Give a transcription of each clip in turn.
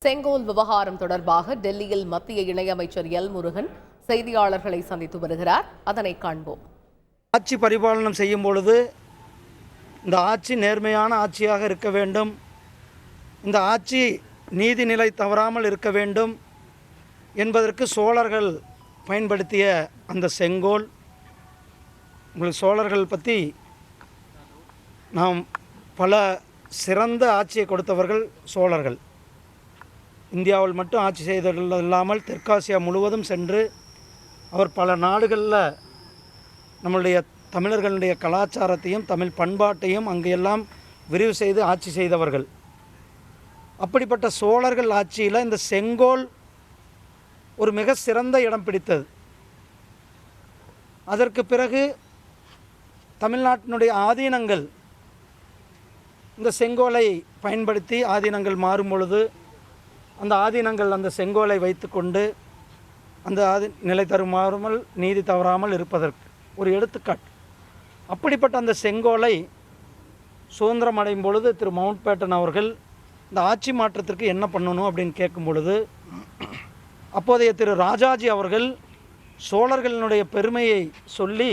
செங்கோல் விவகாரம் தொடர்பாக டெல்லியில் மத்திய இணையமைச்சர் எல் முருகன் செய்தியாளர்களை சந்தித்து வருகிறார். அதனை காண்போம். ஆட்சி பரிபாலனம் செய்யும் பொழுது இந்த ஆட்சி நேர்மையான ஆட்சியாக இருக்க வேண்டும், இந்த ஆட்சி நீதிநிலை தவறாமல் இருக்க வேண்டும் என்பதற்கு சோழர்கள் பயன்படுத்திய அந்த செங்கோல். உங்களுக்கு சோழர்கள் பற்றி நாம் பல சிறந்த ஆட்சியை கொடுத்தவர்கள் சோழர்கள். இந்தியாவில் மட்டும் ஆட்சி செய்தது இல்லாமல் தெற்காசியா முழுவதும் சென்று அவர் பல நாடுகளில் நம்மளுடைய தமிழர்களுடைய கலாச்சாரத்தையும் தமிழ் பண்பாட்டையும் அங்கெல்லாம் விரிவு செய்து ஆட்சி செய்தவர்கள். அப்படிப்பட்ட சோழர்கள் ஆட்சியில் இந்த செங்கோல் ஒரு மிக சிறந்த இடம் பிடித்தது. அதற்கு பிறகு தமிழ்நாட்டினுடைய ஆதீனங்கள் இந்த செங்கோலை பயன்படுத்தி ஆதீனங்கள் மாறும் பொழுது அந்த ஆதீனங்கள் அந்த செங்கோலை வைத்து கொண்டு அந்த நிலை தருமாறாமல் நீதி தவறாமல் இருப்பதற்கு ஒரு எடுத்துக்காட்டு. அப்படிப்பட்ட அந்த செங்கோலை சுதந்திரம் அடையும் பொழுது திரு மவுண்ட் பேட்டன் அவர்கள் இந்த ஆட்சி மாற்றத்திற்கு என்ன பண்ணணும் அப்படின்னு கேட்கும் பொழுது அப்போதைய திரு ராஜாஜி அவர்கள் சோழர்களினுடைய பெருமையை சொல்லி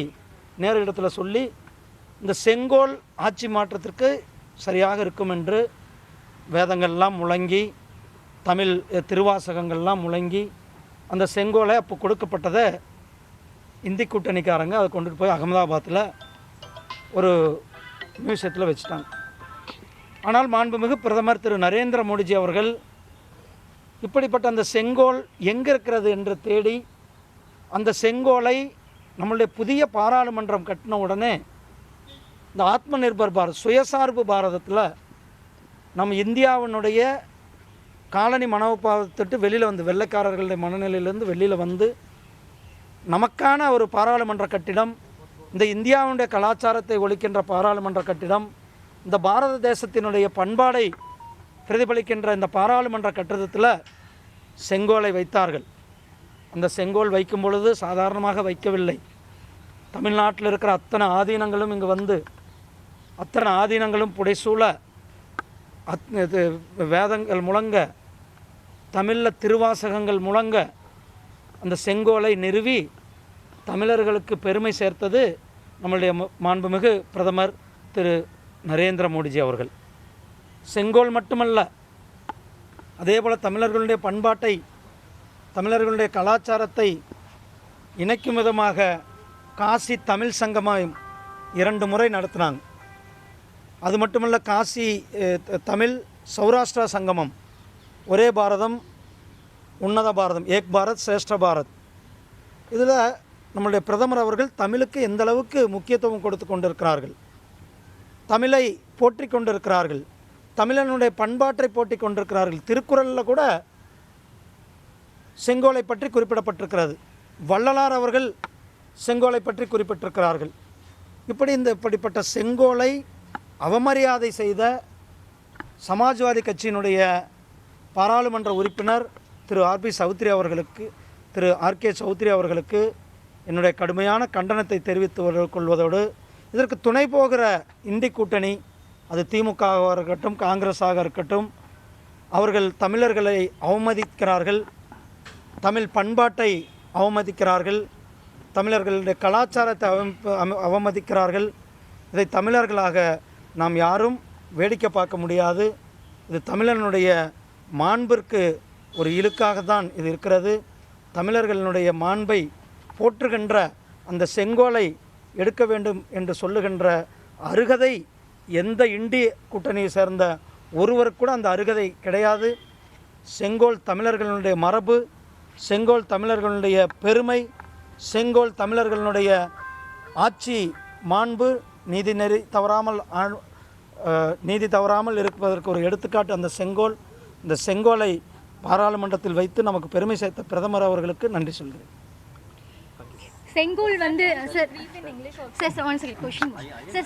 நேரு இடத்துல சொல்லி இந்த செங்கோல் ஆட்சி மாற்றத்திற்கு சரியாக இருக்கும் என்று வேதங்கள்லாம் முழங்கி தமிழ் திருவாசகங்கள்லாம் முழங்கி அந்த செங்கோலை அப்போ கொடுக்கப்பட்டதை இந்தி கூட்டணிக்காரங்க அதை கொண்டுட்டு போய் அகமதாபாத்தில் ஒரு மியூசியத்தில் வச்சுட்டாங்க. ஆனால் மாண்புமிகு பிரதமர் திரு நரேந்திர மோடிஜி அவர்கள் இப்படிப்பட்ட அந்த செங்கோல் எங்கே இருக்கிறது என்று தேடி அந்த செங்கோலை நம்மளுடைய புதிய பாராளுமன்றம் கட்டின உடனே இந்த ஆத்ம நிர்பர் பாரத் சுயசார்பு பாரதத்தில் நம்ம இந்தியாவினுடைய காலனி மனோபாவத்திட்டு வெளியில் வந்து வெள்ளைக்காரர்களுடைய மனநிலையிலேருந்து வெளியில் வந்து நமக்கான ஒரு பாராளுமன்ற கட்டிடம், இந்த இந்தியாவுடைய கலாச்சாரத்தை ஒழிக்கின்ற பாராளுமன்ற கட்டிடம், இந்த பாரத தேசத்தினுடைய பண்பாடை பிரதிபலிக்கின்ற இந்த பாராளுமன்ற கட்டிடத்தில் செங்கோலை வைத்தார்கள். அந்த செங்கோல் வைக்கும் பொழுது சாதாரணமாக வைக்கவில்லை. தமிழ்நாட்டில் இருக்கிற அத்தனை ஆதீனங்களும் இங்கு வந்து அத்தனை ஆதீனங்களும் புடைசூழ வேதங்கள் முழங்க தமிழில் திருவாசகங்கள் முழங்க அந்த செங்கோலை நிறுவி தமிழர்களுக்கு பெருமை சேர்த்தது நம்மளுடைய மாண்புமிகு பிரதமர் திரு நரேந்திர மோடிஜி அவர்கள். செங்கோல் மட்டுமல்ல, அதே போல் தமிழர்களுடைய பண்பாட்டை தமிழர்களுடைய கலாச்சாரத்தை இணைக்கும் விதமாக காசி தமிழ் சங்கமம் 2 முறை நடத்தினாங்க. அது மட்டுமல்ல, காசி தமிழ் சௌராஷ்டிரா சங்கமம், ஒரே பாரதம் உன்னத பாரதம், ஏக் பாரத் சிரேஷ்ட பாரத். இதில் நம்மளுடைய பிரதமர் அவர்கள் தமிழுக்கு எந்த அளவுக்கு முக்கியத்துவம் கொடுத்து கொண்டிருக்கிறார்கள், தமிழை போற்றி கொண்டிருக்கிறார்கள், தமிழனுடைய பண்பாட்டை போற்றி கொண்டிருக்கிறார்கள். திருக்குறளில் கூட செங்கோலை பற்றி குறிப்பிடப்பட்டிருக்கிறது. வள்ளலார் அவர்கள் செங்கோலை பற்றி குறிப்பிட்டிருக்கிறார்கள். இப்படிப்பட்ட செங்கோலை அவமரியாதை செய்த சமாஜ்வாதி கட்சியினுடைய பாராளுமன்ற உறுப்பினர் திரு ஆர்கே சௌத்ரி அவர்களுக்கு என்னுடைய கடுமையான கண்டனத்தை தெரிவித்து கொள்வதோடு இதற்கு துணை போகிற இந்தி கூட்டணி, அது திமுகவாக இருக்கட்டும் காங்கிரஸாக இருக்கட்டும், அவர்கள் தமிழர்களை அவமதிக்கிறார்கள், தமிழ் பண்பாட்டை அவமதிக்கிறார்கள், தமிழர்களுடைய கலாச்சாரத்தை அவமதிக்கிறார்கள். இதை தமிழர்களாக நாம் யாரும் வேடிக்கை பார்க்க முடியாது. இது தமிழனுடைய மாண்பிற்கு ஒரு இழுக்காகத்தான் இது இருக்கிறது. தமிழர்களுடைய மாண்பை போற்றுகின்ற அந்த செங்கோலை எடுக்க வேண்டும் என்று சொல்லுகின்ற அருகதை எந்த இந்திய கூட்டணியை சேர்ந்த ஒருவருக்கு கூட அந்த அருகதை கிடையாது. செங்கோல் தமிழர்களுடைய மரபு, செங்கோல் தமிழர்களுடைய பெருமை, செங்கோல் தமிழர்களுடைய ஆட்சி மாண்பு, நீதி தவறாமல் இருப்பதற்கு ஒரு எடுத்துக்காட்டு அந்த செங்கோல். இந்த செங்கோலை பாராளுமன்றத்தில் வைத்து நமக்கு பெருமை சேர்த்த பிரதமர் அவர்களுக்கு நன்றி சொல்கிறேன். செங்கோல் வந்து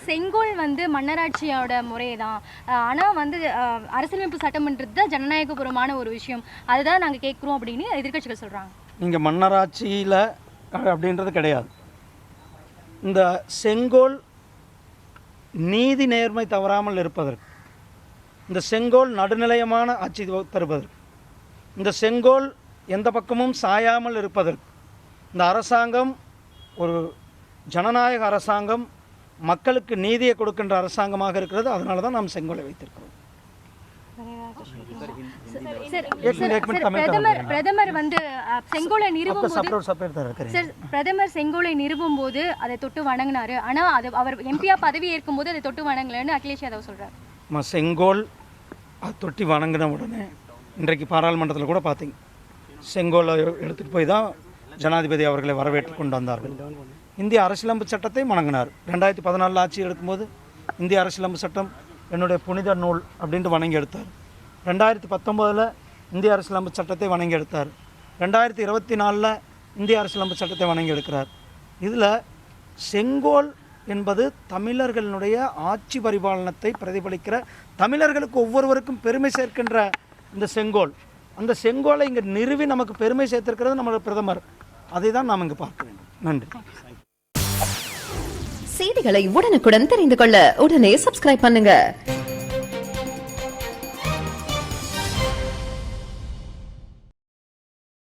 செங்கோல் வந்து மன்னராட்சியோட முறை தான். ஆனால் வந்து அரசியலமைப்பு சட்டமன்றது தான் ஜனநாயகபூர்வமான ஒரு விஷயம், அதுதான் நாங்கள் கேட்குறோம் அப்படின்னு எதிர்க்கட்சிகள் சொல்கிறாங்க. இங்கே மன்னராட்சியில் அப்படின்றது கிடையாது. இந்த செங்கோல் நீதி நேர்மை தவறாமல் இருப்பதற்கு, இந்த செங்கோல் நடுநிலையமான ஆட்சி தருவதற்கு, இந்த செங்கோல் எந்த பக்கமும் சாயாமல் இருப்பதற்கு இந்த அரசாங்கம் ஒரு ஜனநாயக அரசாங்கம், மக்களுக்கு நீதியை கொடுக்கின்ற அரசாங்கமாக இருக்கிறது. அதனால தான் நாம் செங்கோலை வைத்திருக்கிறோம். பிரதமர் வந்து செங்கோலை நிறுவும் போது பிரதமர் செங்கோலை நிறுவும் போது அதை தொட்டு வணங்கினாரு. ஆனா அது அவர் எம்பியா பதவி ஏற்கும் போது அதை தொட்டு வணங்கலன்னு அகிலேஷ் யாதவ் சொல்றாரு. செங்கோல் அது தொட்டி வணங்கின உடனே இன்றைக்கு பாராளுமன்றத்தில் கூட பார்த்தீங்க, செங்கோலை எடுத்துகிட்டு போய் தான் ஜனாதிபதி அவர்களை வரவேற்று கொண்டு வந்தார்கள். இந்திய அரசியலமைப்பு சட்டத்தை வணங்கினார். 2014 ஆட்சி எடுக்கும்போது இந்திய அரசியலமைப்பு சட்டம் என்னுடைய புனித நூல் அப்படின்ட்டு வணங்கி எடுத்தார். 2019 இந்திய அரசியலமைப்பு சட்டத்தை வணங்கி எடுத்தார். 2024 இந்திய அரசியலமைப்பு சட்டத்தை வணங்கி எடுக்கிறார். இதில் செங்கோல் என்பது தமிழர்களுடைய ஆட்சி பரிபாலனத்தை பிரதிபலிக்கிற, தமிழர்களுக்கு ஒவ்வொருவருக்கும் பெருமை சேர்க்கின்ற இந்த செங்கோல், அந்த செங்கோலை இங்கே நிறுவி நமக்கு பெருமை சேர்த்திருக்கிறது நம்மளோட பிரதமர். அதை தான் நாம் இங்கே பார்க்க வேண்டும். நன்றி. செய்திகளை உடனுக்குடன் தெரிந்து கொள்ள உடனே சப்ஸ்கிரைப் பண்ணுங்க.